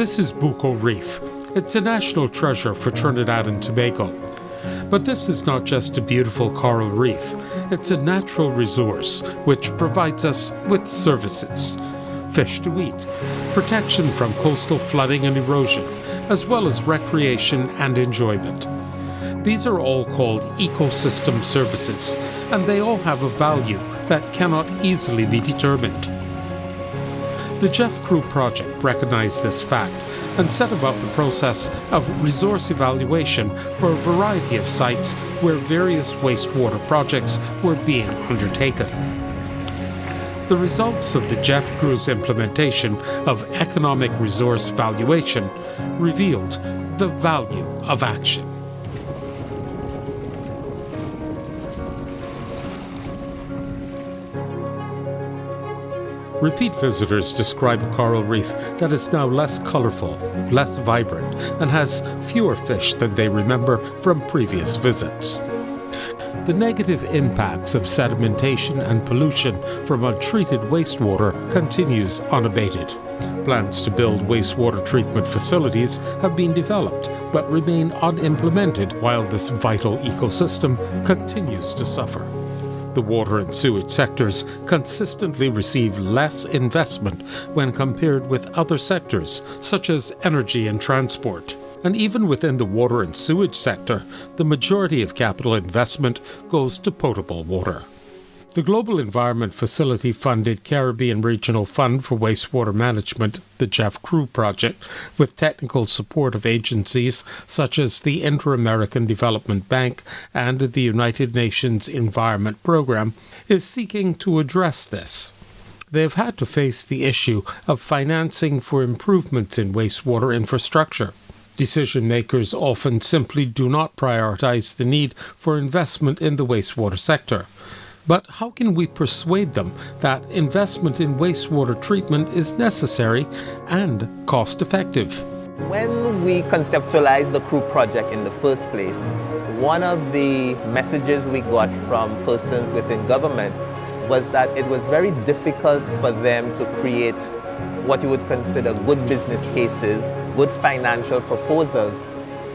This is Bucco Reef. It's a national treasure for Trinidad and Tobago. But this is not just a beautiful coral reef. It's a natural resource which provides us with services. Fish to eat, protection from coastal flooding and erosion, as well as recreation and enjoyment. These are all called ecosystem services, and they all have a value that cannot easily be determined. The CReW project recognized this fact and set about the process of resource evaluation for a variety of sites where various wastewater projects were being undertaken. The results of the CRew's implementation of economic resource valuation revealed the value of action. Repeat visitors describe a coral reef that is now less colorful, less vibrant, and has fewer fish than they remember from previous visits. The negative impacts of sedimentation and pollution from untreated wastewater continues unabated. Plans to build wastewater treatment facilities have been developed but remain unimplemented while this vital ecosystem continues to suffer. The water and sewage sectors consistently receive less investment when compared with other sectors, such as energy and transport. And even within the water and sewage sector, the majority of capital investment goes to potable water. The Global Environment Facility-funded Caribbean Regional Fund for Wastewater Management, the GEF-CReW project, with technical support of agencies such as the Inter-American Development Bank and the United Nations Environment Programme, is seeking to address this. They have had to face the issue of financing for improvements in wastewater infrastructure. Decision makers often simply do not prioritize the need for investment in the wastewater sector. But how can we persuade them that investment in wastewater treatment is necessary and cost-effective? When we conceptualized the CReW project in the first place, one of the messages we got from persons within government was that it was very difficult for them to create what you would consider good business cases, good financial proposals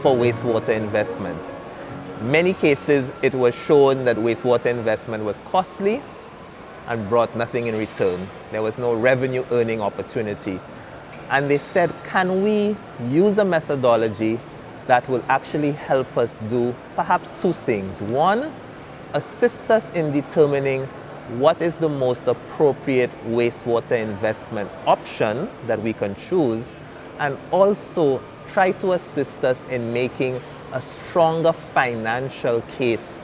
for wastewater investment. In many cases, it was shown that wastewater investment was costly and brought nothing in return. There was no revenue earning opportunity. And they said, can we use a methodology that will actually help us do perhaps two things? One, assist us in determining what is the most appropriate wastewater investment option that we can choose, and also try to assist us in making a stronger financial case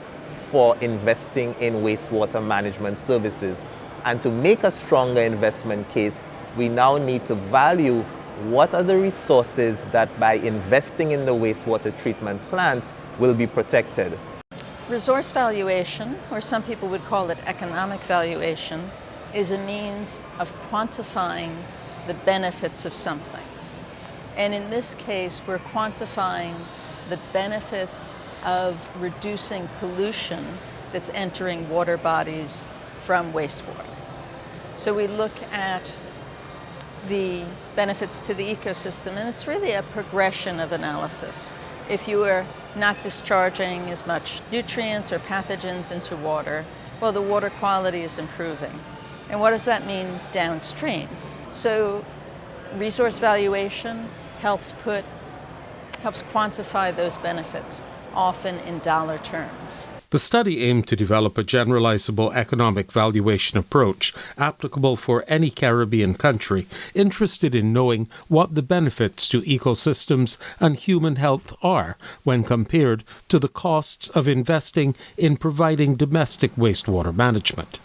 for investing in wastewater management services. And to make a stronger investment case, we now need to value what are the resources that by investing in the wastewater treatment plant will be protected. Resource valuation, or some people would call it economic valuation, is a means of quantifying the benefits of something. And in this case, we're quantifying the benefits of reducing pollution that's entering water bodies from wastewater. So we look at the benefits to the ecosystem, and it's really a progression of analysis. If you are not discharging as much nutrients or pathogens into water, well, the water quality is improving. And what does that mean downstream? So resource valuation helps quantify those benefits, often in dollar terms. The study aimed to develop a generalizable economic valuation approach applicable for any Caribbean country interested in knowing what the benefits to ecosystems and human health are when compared to the costs of investing in providing domestic wastewater management.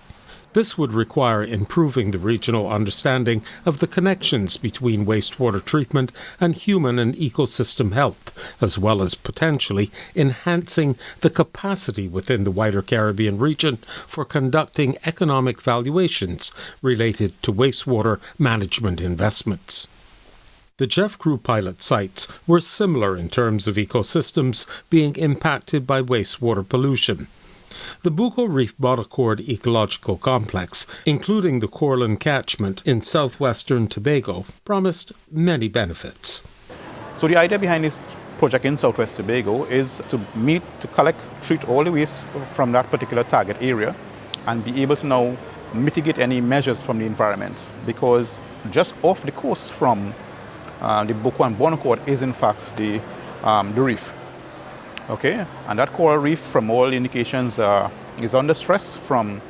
This would require improving the regional understanding of the connections between wastewater treatment and human and ecosystem health, as well as potentially enhancing the capacity within the wider Caribbean region for conducting economic valuations related to wastewater management investments. The GEF-CReW pilot sites were similar in terms of ecosystems being impacted by wastewater pollution. The Bucco Reef Bonacord Ecological Complex, including the Corlin catchment in southwestern Tobago, promised many benefits. So the idea behind this project in southwest Tobago is to collect, treat all the waste from that particular target area and be able to now mitigate any measures from the environment, because just off the coast from the Bucco and Bonacord is in fact the reef. Okay, and that coral reef, from all indications, is under stress from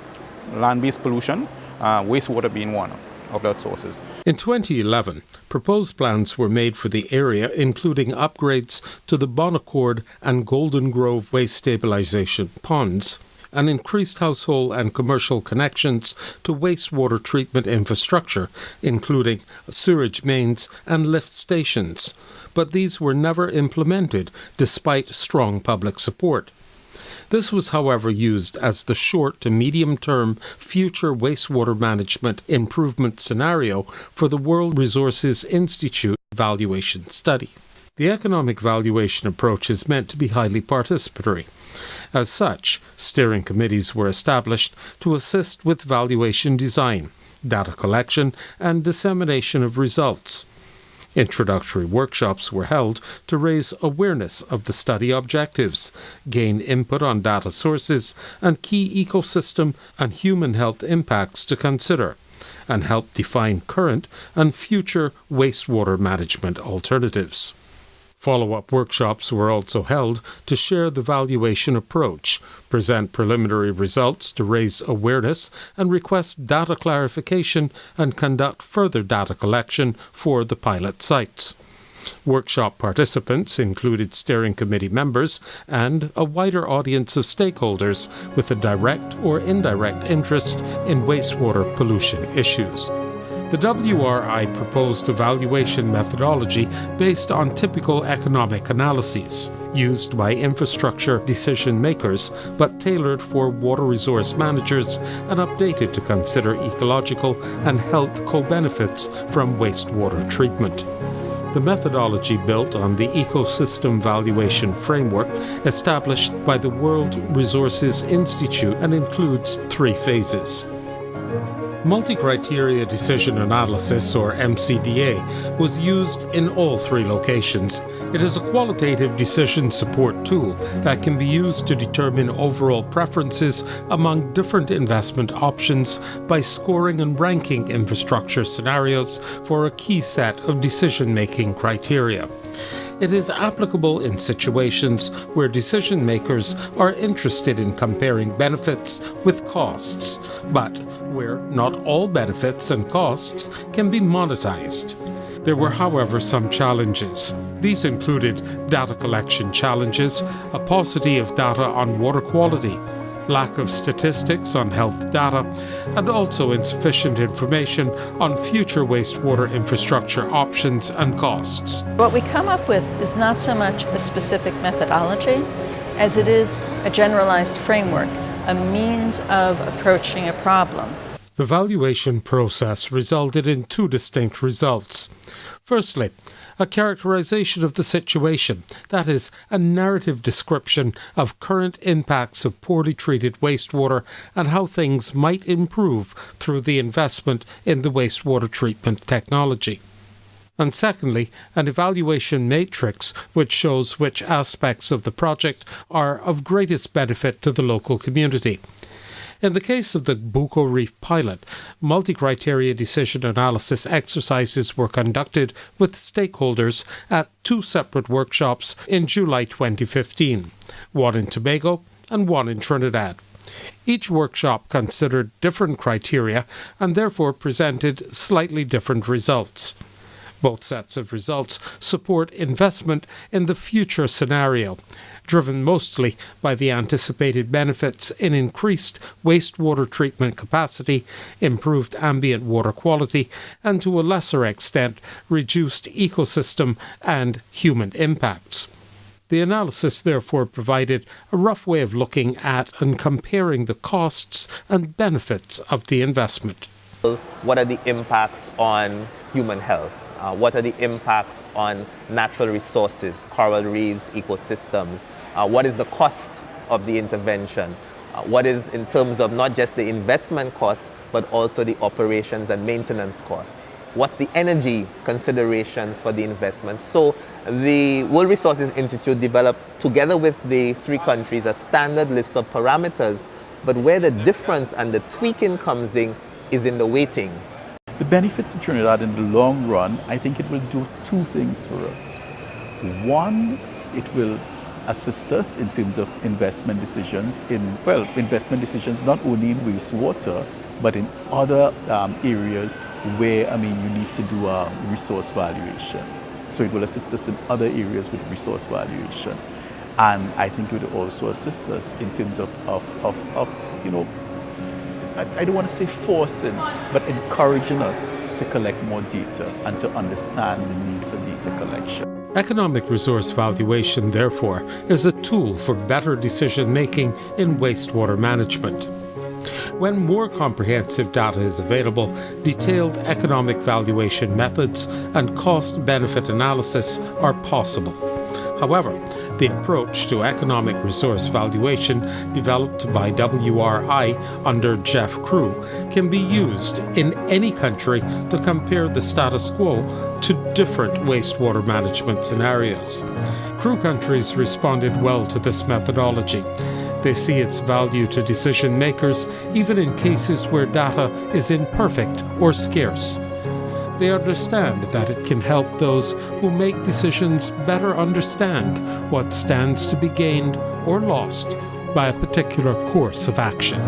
land-based pollution, wastewater being one of those sources. In 2011, proposed plans were made for the area, including upgrades to the Bonacord and Golden Grove waste stabilization ponds, and increased household and commercial connections to wastewater treatment infrastructure, including sewerage mains and lift stations. But these were never implemented despite strong public support. This was, however, used as the short to medium-term future wastewater management improvement scenario for the World Resources Institute Valuation Study. The economic valuation approach is meant to be highly participatory. As such, steering committees were established to assist with valuation design, data collection, and dissemination of results. Introductory workshops were held to raise awareness of the study objectives, gain input on data sources and key ecosystem and human health impacts to consider, and help define current and future wastewater management alternatives. Follow-up workshops were also held to share the valuation approach, present preliminary results to raise awareness and request data clarification and conduct further data collection for the pilot sites. Workshop participants included steering committee members and a wider audience of stakeholders with a direct or indirect interest in wastewater pollution issues. The WRI proposed a valuation methodology based on typical economic analyses used by infrastructure decision makers, but tailored for water resource managers and updated to consider ecological and health co-benefits from wastewater treatment. The methodology built on the ecosystem valuation framework established by the World Resources Institute and includes 3 phases. Multi-criteria decision analysis, or MCDA, was used in all 3 locations. It is a qualitative decision support tool that can be used to determine overall preferences among different investment options by scoring and ranking infrastructure scenarios for a key set of decision-making criteria. It is applicable in situations where decision makers are interested in comparing benefits with costs, but where not all benefits and costs can be monetized. There were, however, some challenges. These included data collection challenges, a paucity of data on water quality, lack of statistics on health data, and also insufficient information on future wastewater infrastructure options and costs. What we come up with is not so much a specific methodology as it is a generalized framework, a means of approaching a problem. The valuation process resulted in 2 distinct results. Firstly, a characterization of the situation, that is, a narrative description of current impacts of poorly treated wastewater and how things might improve through the investment in the wastewater treatment technology. And secondly, an evaluation matrix which shows which aspects of the project are of greatest benefit to the local community. In the case of the Bucco Reef pilot, multi-criteria decision analysis exercises were conducted with stakeholders at 2 separate workshops in July 2015, one in Tobago and one in Trinidad. Each workshop considered different criteria and therefore presented slightly different results. Both sets of results support investment in the future scenario, driven mostly by the anticipated benefits in increased wastewater treatment capacity, improved ambient water quality, and to a lesser extent, reduced ecosystem and human impacts. The analysis therefore provided a rough way of looking at and comparing the costs and benefits of the investment. What are the impacts on human health? What are the impacts on natural resources, coral reefs, ecosystems? What is the cost of the intervention? what is in terms of not just the investment cost, but also the operations and maintenance cost. What's the energy considerations for the investment? So the World Resources Institute developed, together with the 3 countries, a standard list of parameters, but where the difference and the tweaking comes in is in the weighting. The benefit to Trinidad in the long run, I think it will do 2 things for us. One, it will assist us in terms of investment decisions investment decisions not only in wastewater, but in other areas where, you need to do a resource valuation. So it will assist us in other areas with resource valuation. And I think it will also assist us in terms of I don't want to say forcing, but encouraging us to collect more data and to understand the need for data collection. Economic resource valuation, therefore, is a tool for better decision-making in wastewater management. When more comprehensive data is available, detailed economic valuation methods and cost-benefit analysis are possible. However, the approach to economic resource valuation developed by WRI under GEF CReW can be used in any country to compare the status quo to different wastewater management scenarios. CReW countries responded well to this methodology. They see its value to decision makers even in cases where data is imperfect or scarce. They understand that it can help those who make decisions better understand what stands to be gained or lost by a particular course of action.